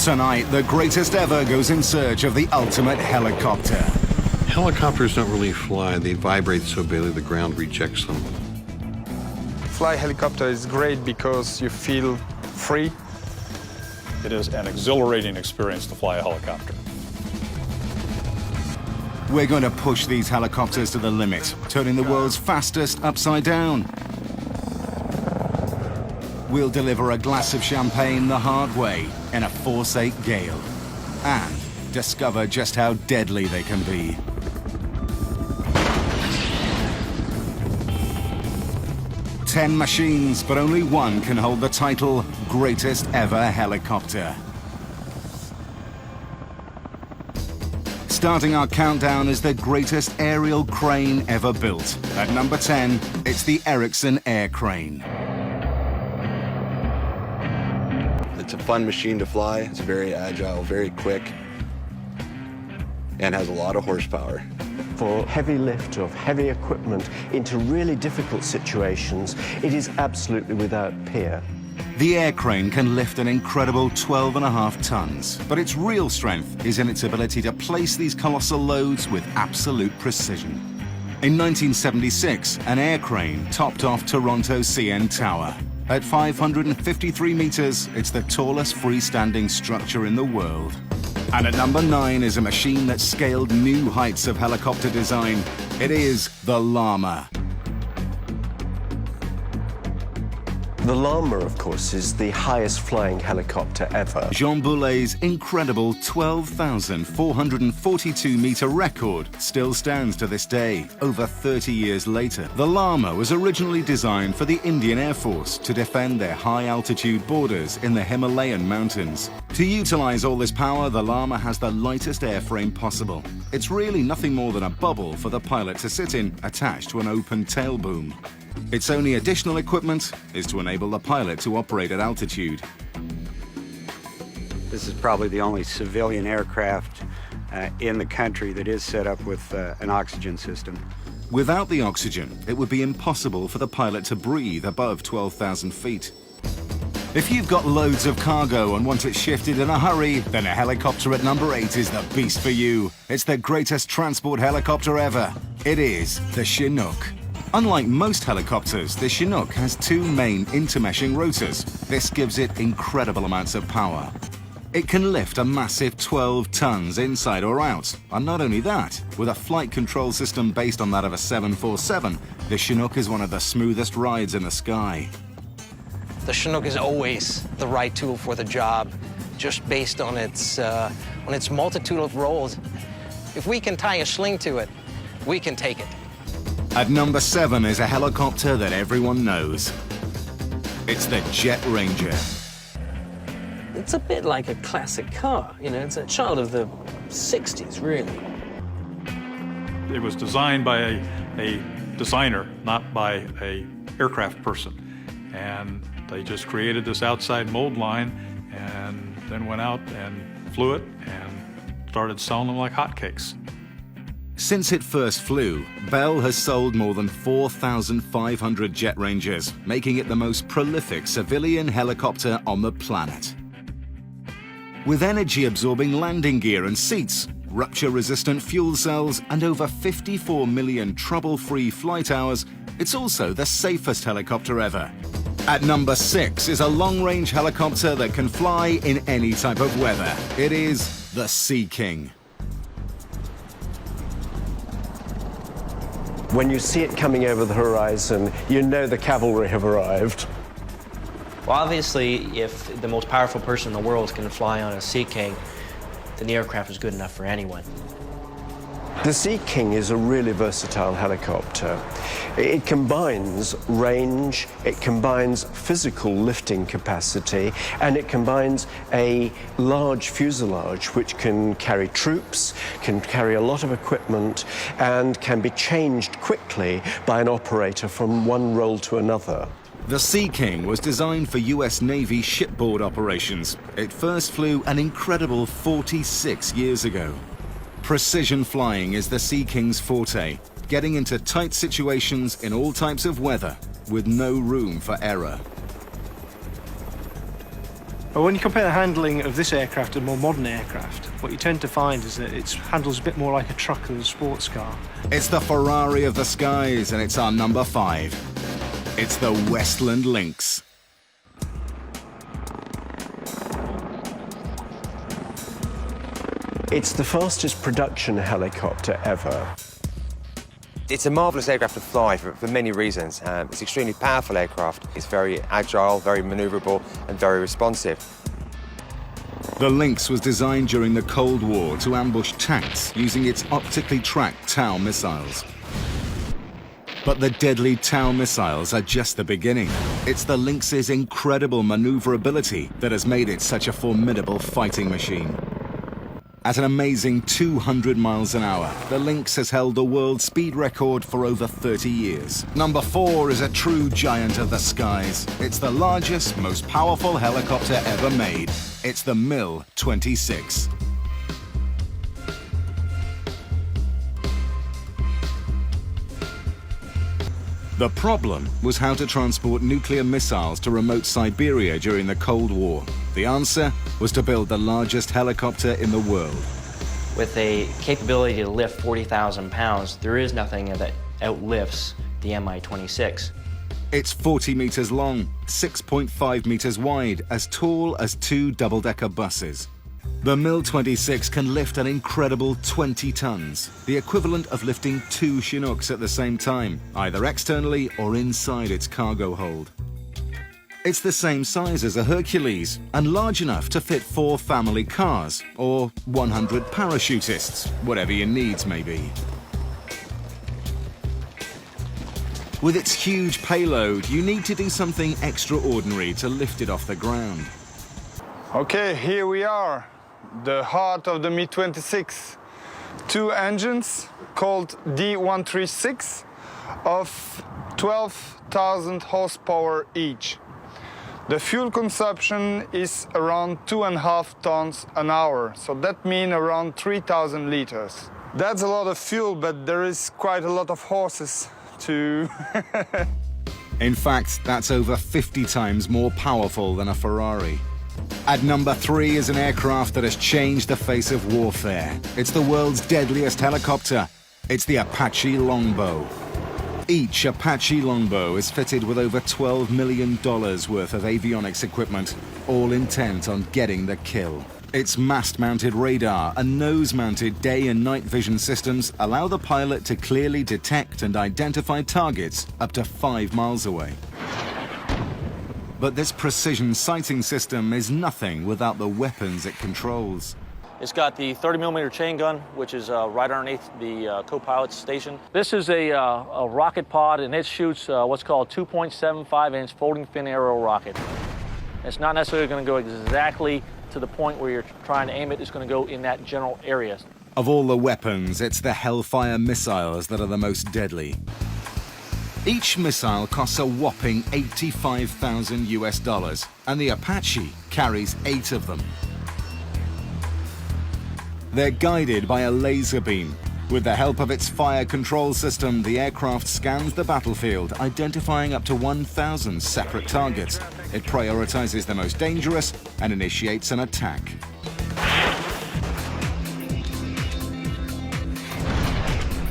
Tonight, the greatest ever goes in search of the ultimate helicopter. Helicopters don't really fly. They vibrate so badly the ground rejects them. Fly helicopter is great because you feel free. It is an exhilarating experience to fly a helicopter. We're going to push these helicopters to the limit, turning the world's fastest upside down. We'll deliver a glass of champagne the hard way in a Force 8 gale and discover just how deadly they can be. Ten machines, but only one can hold the title Greatest Ever Helicopter. Starting our countdown is the greatest aerial crane ever built. At number 10, it's the Ericsson Air Crane. It's a fun machine to fly. It's very agile, very quick, and has a lot of horsepower. For heavy lift of heavy equipment into really difficult situations, it is absolutely without peer. The air crane can lift an incredible 12.5 tons, but its real strength is in its ability to place these colossal loads with absolute precision. In 1976, an air crane topped off Toronto CN Tower. At 553 meters, it's the tallest freestanding structure in the world. And at number 9 is a machine that scaled new heights of helicopter design. It is the Llama. The Llama, of course, is the highest flying helicopter ever. Jean Boulet's incredible 12,442-meter record still stands to this day, over 30 years later. The Llama was originally designed for the Indian Air Force to defend their high-altitude borders in the Himalayan mountains. To utilize all this power, the Llama has the lightest airframe possible. It's really nothing more than a bubble for the pilot to sit in, attached to an open tail boom. Its only additional equipment is to enable the pilot to operate at altitude. This is probably the only civilian aircraft in the country that is set up with an oxygen system. Without the oxygen, it would be impossible for the pilot to breathe above 12,000 feet. If you've got loads of cargo and want it shifted in a hurry, then a helicopter at number 8 is the beast for you. It's the greatest transport helicopter ever. It is the Chinook. Unlike most helicopters, the Chinook has 2 main intermeshing rotors. This gives it incredible amounts of power. It can lift a massive 12 tons inside or out. And not only that, with a flight control system based on that of a 747, the Chinook is one of the smoothest rides in the sky. The Chinook is always the right tool for the job, just based on its multitude of roles. If we can tie a sling to it, we can take it. At number 7 is a helicopter that everyone knows. It's the Jet Ranger. It's a bit like a classic car, you know, it's a child of the 60s, really. It was designed by a designer, not by an aircraft person. And they just created this outside mold line and then went out and flew it and started selling them like hotcakes. Since it first flew, Bell has sold more than 4,500 Jet Rangers, making it the most prolific civilian helicopter on the planet. With energy-absorbing landing gear and seats, rupture-resistant fuel cells, and over 54 million trouble-free flight hours, it's also the safest helicopter ever. At number 6 is a long-range helicopter that can fly in any type of weather. It is the Sea King. When you see it coming over the horizon, you know the cavalry have arrived. Well, obviously, if the most powerful person in the world can fly on a Sea King, then the aircraft is good enough for anyone. The Sea King is a really versatile helicopter. It combines range, it combines physical lifting capacity, and it combines a large fuselage which can carry troops, can carry a lot of equipment, and can be changed quickly by an operator from one role to another. The Sea King was designed for US Navy shipboard operations. It first flew an incredible 46 years ago. Precision flying is the Sea King's forte, getting into tight situations in all types of weather with no room for error. But when you compare the handling of this aircraft to more modern aircraft, what you tend to find is that it handles a bit more like a truck than a sports car. It's the Ferrari of the skies, and it's our number 5. It's the Westland Lynx. It's the fastest production helicopter ever. It's a marvellous aircraft to fly for many reasons. It's an extremely powerful aircraft. It's very agile, very manoeuvrable, and very responsive. The Lynx was designed during the Cold War to ambush tanks using its optically tracked TOW missiles. But the deadly TOW missiles are just the beginning. It's the Lynx's incredible maneuverability that has made it such a formidable fighting machine. At an amazing 200 miles an hour, the Lynx has held the world speed record for over 30 years. Number 4 is a true giant of the skies. It's the largest, most powerful helicopter ever made. It's the MiL-26. The problem was how to transport nuclear missiles to remote Siberia during the Cold War. The answer was to build the largest helicopter in the world. With a capability to lift 40,000 pounds, there is nothing that outlifts the Mi-26. It's 40 meters long, 6.5 meters wide, as tall as 2 double-decker buses. The MiL-26 can lift an incredible 20 tons, the equivalent of lifting 2 Chinooks at the same time, either externally or inside its cargo hold. It's the same size as a Hercules and large enough to fit 4 family cars or 100 parachutists, whatever your needs may be. With its huge payload, you need to do something extraordinary to lift it off the ground. Okay, here we are, the heart of the Mi-26. 2 engines called D136 of 12,000 horsepower each. The fuel consumption is around 2.5 tons an hour, so that means around 3,000 liters. That's a lot of fuel, but there is quite a lot of horses to... In fact, that's over 50 times more powerful than a Ferrari. At number 3 is an aircraft that has changed the face of warfare. It's the world's deadliest helicopter. It's the Apache Longbow. Each Apache Longbow is fitted with over $12 million worth of avionics equipment, all intent on getting the kill. Its mast-mounted radar and nose-mounted day and night vision systems allow the pilot to clearly detect and identify targets up to 5 miles away. But this precision sighting system is nothing without the weapons it controls. It's got the 30mm chain gun, which is right underneath the co-pilot's station. This is a rocket pod, and it shoots what's called 2.75-inch folding fin arrow rocket. It's not necessarily going to go exactly to the point where you're trying to aim it. It's going to go in that general area. Of all the weapons, it's the Hellfire missiles that are the most deadly. Each missile costs a whopping $85,000 US, and the Apache carries 8 of them. They're guided by a laser beam. With the help of its fire control system, the aircraft scans the battlefield, identifying up to 1,000 separate targets. It prioritizes the most dangerous and initiates an attack.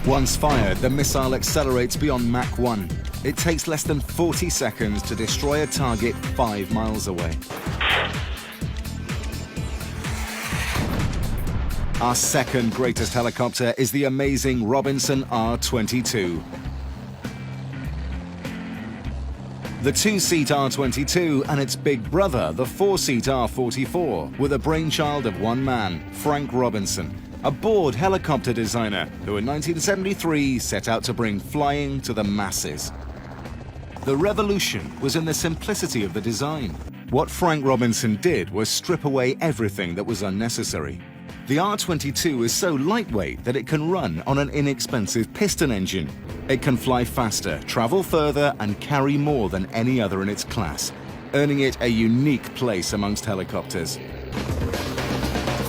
Once fired, the missile accelerates beyond Mach 1. It takes less than 40 seconds to destroy a target 5 miles away. Our second greatest helicopter is the amazing Robinson R-22. The 2-seat R-22 and its big brother, the 4-seat R-44, were the brainchild of one man, Frank Robinson, a bored helicopter designer who in 1973 set out to bring flying to the masses. The revolution was in the simplicity of the design. What Frank Robinson did was strip away everything that was unnecessary. The R-22 is so lightweight that it can run on an inexpensive piston engine. It can fly faster, travel further, and carry more than any other in its class, earning it a unique place amongst helicopters.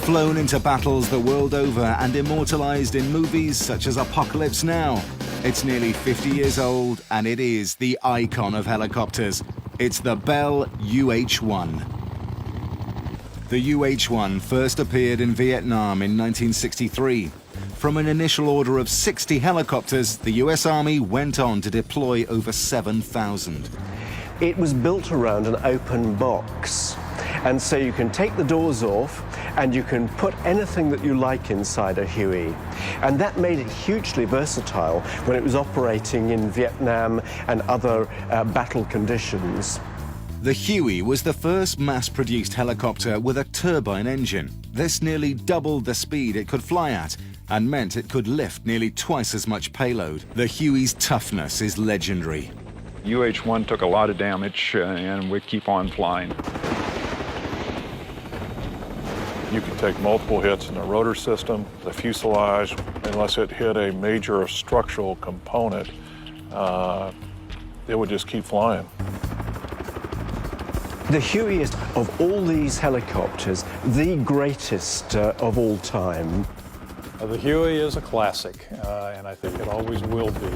Flown into battles the world over and immortalized in movies such as Apocalypse Now, it's nearly 50 years old, and it is the icon of helicopters. It's the Bell UH-1. The UH-1 first appeared in Vietnam in 1963. From an initial order of 60 helicopters, the US Army went on to deploy over 7,000. It was built around an open box, and so you can take the doors off and you can put anything that you like inside a Huey. And that made it hugely versatile when it was operating in Vietnam and other battle conditions. The Huey was the first mass-produced helicopter with a turbine engine. This nearly doubled the speed it could fly at and meant it could lift nearly twice as much payload. The Huey's toughness is legendary. UH-1 took a lot of damage and we keep on flying. You could take multiple hits in the rotor system, the fuselage, unless it hit a major structural component, it would just keep flying. The Huey is, of all these helicopters, the greatest of all time. The Huey is a classic, and I think it always will be.